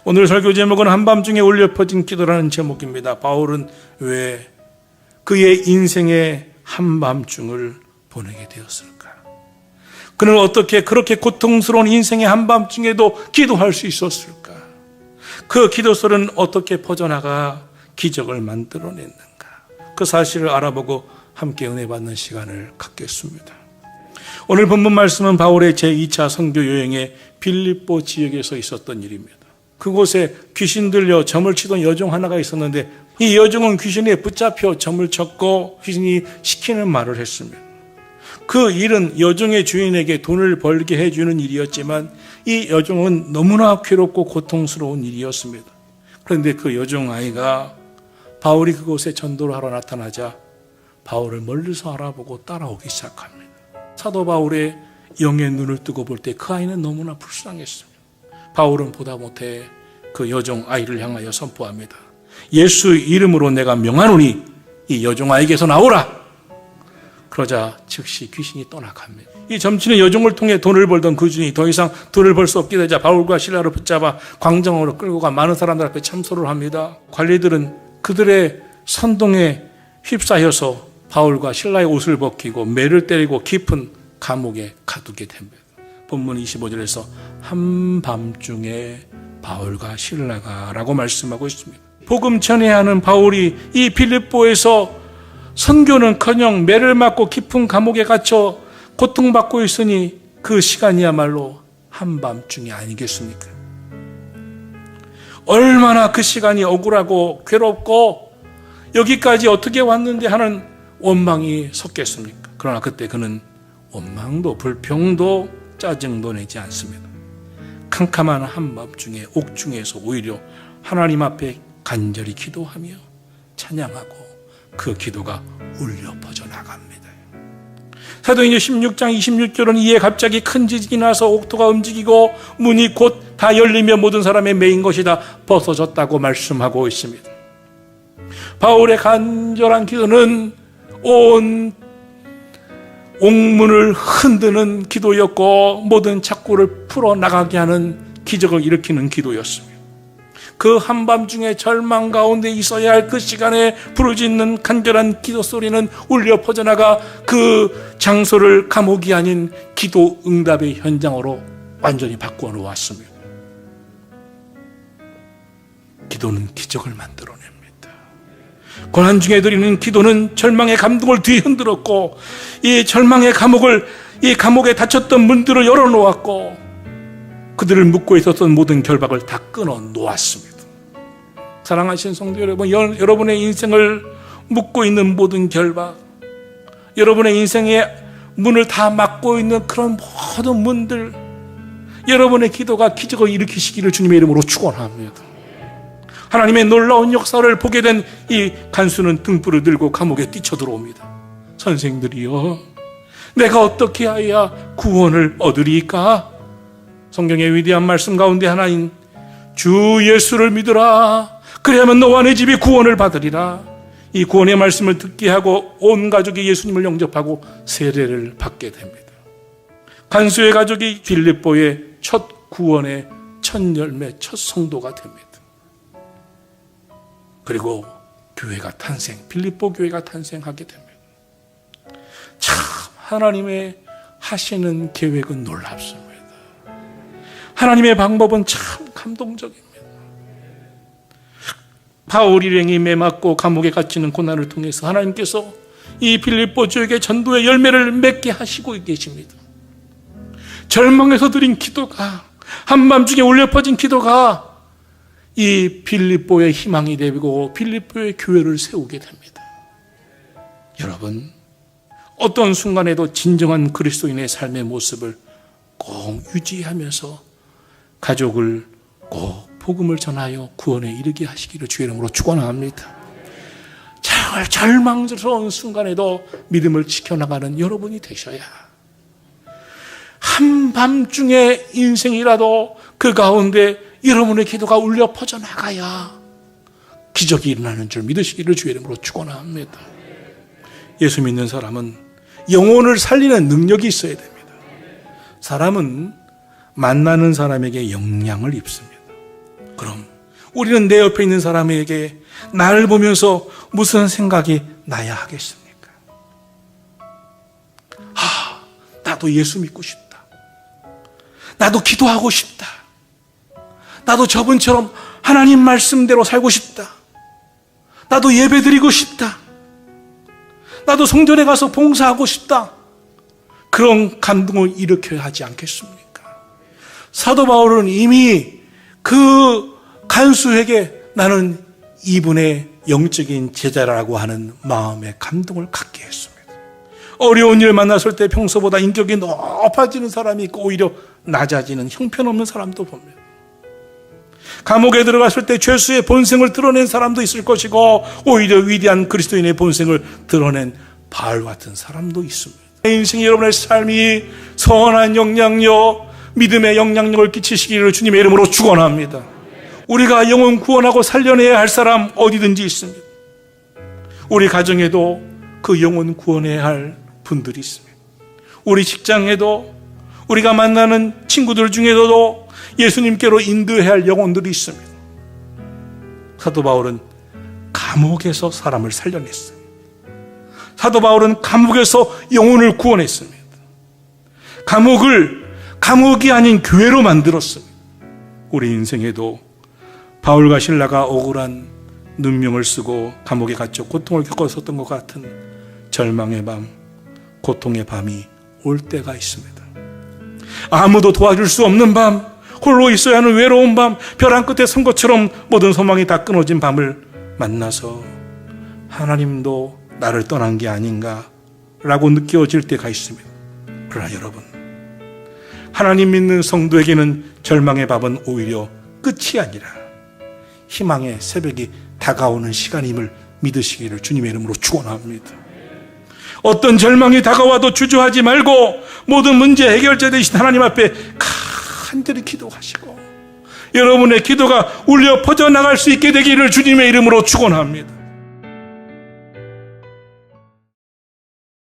오늘 설교 제목은 한밤중에 울려 퍼진 기도라는 제목입니다. 바울은 왜 그의 인생의 한밤중을 보내게 되었을까? 그는 어떻게 그렇게 고통스러운 인생의 한밤중에도 기도할 수 있었을까? 그 기도설은 어떻게 퍼져나가 기적을 만들어냈는가? 그 사실을 알아보고 함께 은혜 받는 시간을 갖겠습니다. 오늘 본문 말씀은 바울의 제2차 선교 여행의 빌립보 지역에서 있었던 일입니다. 그곳에 귀신 들려 점을 치던 여종 하나가 있었는데 이 여종은 귀신에 붙잡혀 점을 쳤고 귀신이 시키는 말을 했습니다. 그 일은 여종의 주인에게 돈을 벌게 해주는 일이었지만 이 여종은 너무나 괴롭고 고통스러운 일이었습니다. 그런데 그 여종 아이가 바울이 그곳에 전도를 하러 나타나자 바울을 멀리서 알아보고 따라오기 시작합니다. 사도 바울의 영의 눈을 뜨고 볼 때 그 아이는 너무나 불쌍했습니다. 바울은 보다 못해 그 여종 아이를 향하여 선포합니다. 예수 이름으로 내가 명하노니 이 여종 아이에게서 나오라. 그러자 즉시 귀신이 떠나갑니다. 이 점치는 여종을 통해 돈을 벌던 그 주인이 더 이상 돈을 벌 수 없게 되자 바울과 실라를 붙잡아 광장으로 끌고 가 많은 사람들 앞에 참소를 합니다. 관리들은 그들의 선동에 휩싸여서 바울과 실라의 옷을 벗기고 매를 때리고 깊은 감옥에 가두게 됩니다. 본문 25절에서 한밤중에 바울과 실라가 라고 말씀하고 있습니다. 복음 전해야 하는 바울이 이 빌립보에서 선교는커녕 매를 맞고 깊은 감옥에 갇혀 고통받고 있으니 그 시간이야말로 한밤중이 아니겠습니까? 얼마나 그 시간이 억울하고 괴롭고 여기까지 어떻게 왔는데 하는 원망이 섰겠습니까? 그러나 그때 그는 원망도 불평도 짜증도 내지 않습니다. 캄캄한 한밤중에 옥중에서 오히려 하나님 앞에 간절히 기도하며 찬양하고 그 기도가 울려 퍼져나갑니다. 사도행전 16장 26절은 이에 갑자기 큰 지진이 나서 옥토가 움직이고 문이 곧 다 열리며 모든 사람의 메인 것이 다 벗어졌다고 말씀하고 있습니다. 바울의 간절한 기도는 온 옥문을 흔드는 기도였고 모든 착고를 풀어나가게 하는 기적을 일으키는 기도였습니다. 그 한밤중에 절망 가운데 있어야 할 그 시간에 부르짖는 간절한 기도 소리는 울려 퍼져나가 그 장소를 감옥이 아닌 기도 응답의 현장으로 완전히 바꾸어 놓았습니다. 기도는 기적을 만들어냅니다. 고난 중에 드리는 기도는 절망의 감동을 뒤흔들었고 이 절망의 감옥을 이 감옥에 닫혔던 문들을 열어놓았고 그들을 묶고 있었던 모든 결박을 다 끊어 놓았습니다. 사랑하신 성도 여러분, 여러분의 인생을 묶고 있는 모든 결박, 여러분의 인생의 문을 다 막고 있는 그런 모든 문들, 여러분의 기도가 기적을 일으키시기를 주님의 이름으로 축원합니다. 하나님의 놀라운 역사를 보게 된 이 간수는 등불을 들고 감옥에 뛰쳐들어옵니다. 선생들이여, 내가 어떻게 해야 구원을 얻으리까? 성경의 위대한 말씀 가운데 하나인 주 예수를 믿으라. 그래야만 너와 내 집이 구원을 받으리라. 이 구원의 말씀을 듣게 하고 온 가족이 예수님을 영접하고 세례를 받게 됩니다. 간수의 가족이 빌립보의 첫 구원의 첫 열매, 첫 성도가 됩니다. 그리고 교회가 빌립보 교회가 탄생하게 됩니다. 참 하나님의 하시는 계획은 놀랍습니다. 하나님의 방법은 참 감동적입니다. 바울 일행이 매맞고 감옥에 갇히는 고난을 통해서 하나님께서 이 빌립보 지역의 전도의 열매를 맺게 하시고 계십니다. 절망에서 드린 기도가, 한밤중에 울려 퍼진 기도가 이 빌립보의 희망이 되고 빌립보의 교회를 세우게 됩니다. 여러분, 어떤 순간에도 진정한 그리스도인의 삶의 모습을 꼭 유지하면서 가족을 꼭 복음을 전하여 구원에 이르게 하시기를 주의 이름으로 축원합니다. 절망스러운 순간에도 믿음을 지켜나가는 여러분이 되셔야, 한밤중에 인생이라도 그 가운데 여러분의 기도가 울려 퍼져나가야 기적이 일어나는 줄 믿으시기를 주의 이름으로 축원합니다. 예수 믿는 사람은 영혼을 살리는 능력이 있어야 됩니다. 사람은 만나는 사람에게 영향을 입습니다. 그럼 우리는 내 옆에 있는 사람에게 나를 보면서 무슨 생각이 나야 하겠습니까? 나도 예수 믿고 싶다. 나도 기도하고 싶다. 나도 저분처럼 하나님 말씀대로 살고 싶다. 나도 예배 드리고 싶다. 나도 성전에 가서 봉사하고 싶다. 그런 감동을 일으켜야 하지 않겠습니까? 사도 바울은 이미 그 간수에게 나는 이분의 영적인 제자라고 하는 마음의 감동을 갖게 했습니다. 어려운 일 만났을 때 평소보다 인격이 높아지는 사람이 있고 오히려 낮아지는 형편없는 사람도 봅니다. 감옥에 들어갔을 때 죄수의 본성을 드러낸 사람도 있을 것이고 오히려 위대한 그리스도인의 본성을 드러낸 바울 같은 사람도 있습니다. 인생 여러분의 삶이 선한 영향력, 믿음의 영향력을 끼치시기를 주님의 이름으로 축원합니다. 우리가 영혼 구원하고 살려내야 할 사람 어디든지 있습니다. 우리 가정에도 그 영혼 구원해야 할 분들이 있습니다. 우리 직장에도, 우리가 만나는 친구들 중에도 예수님께로 인도해야 할 영혼들이 있습니다. 사도 바울은 감옥에서 사람을 살려냈어요. 사도 바울은 감옥에서 영혼을 구원했습니다. 감옥이 아닌 교회로 만들었습니다. 우리 인생에도 바울과 실라가 억울한 눈명을 쓰고 감옥에 갇혀 고통을 겪었었던 것 같은 절망의 밤, 고통의 밤이 올 때가 있습니다. 아무도 도와줄 수 없는 밤, 홀로 있어야 하는 외로운 밤, 벼랑 끝에 선 것처럼 모든 소망이 다 끊어진 밤을 만나서 하나님도 나를 떠난 게 아닌가 라고 느껴질 때가 있습니다. 그러나 여러분, 하나님 믿는 성도에게는 절망의 밤은 오히려 끝이 아니라 희망의 새벽이 다가오는 시간임을 믿으시기를 주님의 이름으로 축원합니다. 어떤 절망이 다가와도 주저하지 말고 모든 문제 해결자 되신 하나님 앞에 간절히 기도하시고 여러분의 기도가 울려 퍼져나갈 수 있게 되기를 주님의 이름으로 축원합니다.